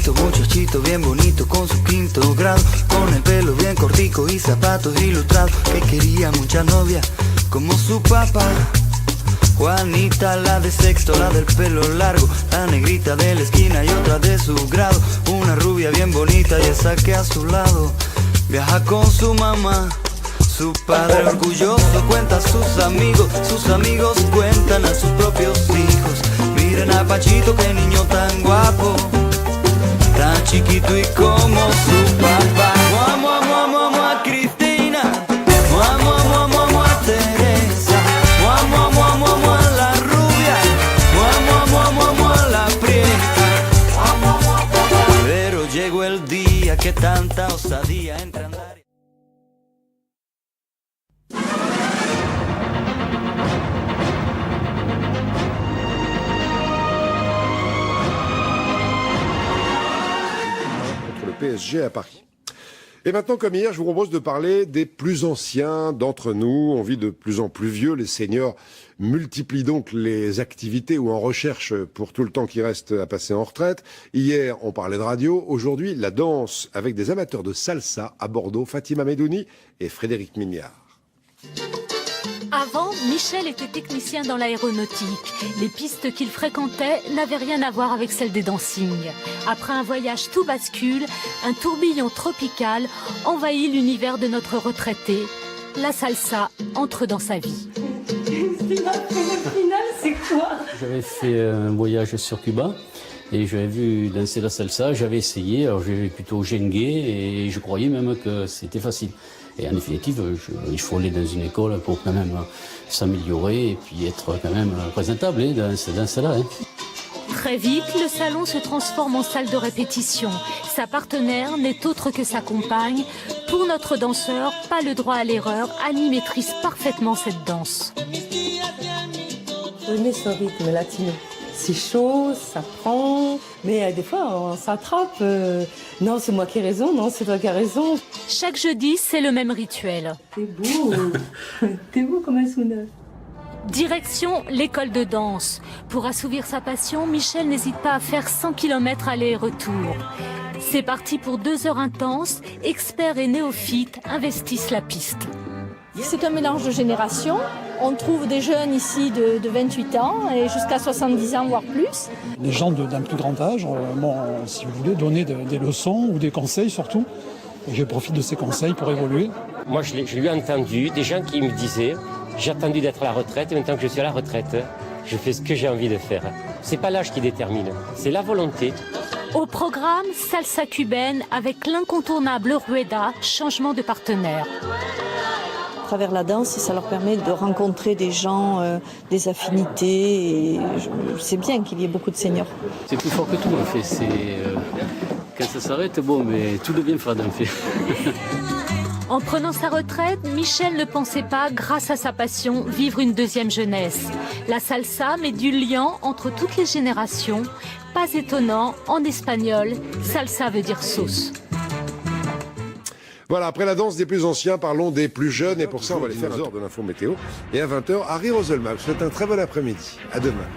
muchachito bien bonito con su quinto grado, con el pelo bien cortico y zapatos ilustrados, que quería muchas novias como su papá. Juanita, la de sexto, la del pelo largo, la negrita de la esquina y otra de su grado, una rubia bien bonita y esa que a su lado viaja con su mamá. Su padre orgulloso cuenta a sus amigos cuentan a sus propios hijos. Miren a Pachito, qué niño tan guapo, tan chiquito y como su papá. Mua, mua, mua, mua, mua, Cristina, mua, mua, mua, mua, mua, Teresa, mua, mua, mua, mua, mua, la rubia, mua, mua, mua, mua, mua, la prieta. Pero llegó el día que tanta osadía entre andar. PSG à Paris. Et maintenant, comme hier, je vous propose de parler des plus anciens d'entre nous. On vit de plus en plus vieux. Les seniors multiplient donc les activités ou en recherche pour tout le temps qui reste à passer en retraite. Hier, on parlait de radio. Aujourd'hui, la danse avec des amateurs de salsa à Bordeaux, Fatima Medouni et Frédéric Mignard. Avant, Michel était technicien dans l'aéronautique. Les pistes qu'il fréquentait n'avaient rien à voir avec celles des dancing. Après un voyage tout bascule, un tourbillon tropical envahit l'univers de notre retraité. La salsa entre dans sa vie. C'est quoi? J'avais fait un voyage sur Cuba et j'avais vu danser la salsa, j'avais essayé, alors j'avais plutôt gengué et je croyais même que c'était facile. Et en définitive, il faut aller dans une école pour quand même s'améliorer et puis être quand même présentable dans cela. Très vite, le salon se transforme en salle de répétition. Sa partenaire n'est autre que sa compagne. Pour notre danseur, pas le droit à l'erreur, Annie maîtrise parfaitement cette danse. J'aimais ce rythme latino. C'est chaud, ça prend, mais des fois on s'attrape. Non, c'est moi qui ai raison, non, c'est toi qui as raison. Chaque jeudi, c'est le même rituel. T'es beau, t'es beau comme un souna. Direction l'école de danse. Pour assouvir sa passion, Michel n'hésite pas à faire 100 km aller et retour. C'est parti pour 2 heures intenses. Experts et néophytes investissent la piste. C'est un mélange de générations. On trouve des jeunes ici de 28 ans et jusqu'à 70 ans, voire plus. Les gens d'un plus grand âge m'ont, si vous voulez, donné des leçons ou des conseils surtout. Et je profite de ces conseils pour évoluer. Moi, je l'ai entendu, des gens qui me disaient « J'ai attendu d'être à la retraite et maintenant que je suis à la retraite, je fais ce que j'ai envie de faire. » C'est pas l'âge qui détermine, c'est la volonté. Au programme, salsa cubaine avec l'incontournable rueda, changement de partenaire. À travers la danse, ça leur permet de rencontrer des gens, des affinités. Et c'est bien qu'il y ait beaucoup de seniors. C'est plus fort que tout en fait. Quand ça s'arrête, bon, mais tout devient fade en fait. En prenant sa retraite, Michel ne pensait pas, grâce à sa passion, vivre une deuxième jeunesse. La salsa met du lien entre toutes les générations. Pas étonnant, en espagnol, salsa veut dire sauce. Voilà, après la danse des plus anciens, parlons des plus jeunes. Et pour ça, on va aller faire un tour de l'info météo. Et à 20h, Harry Roselma. Je vous souhaite un très bon après-midi. À demain.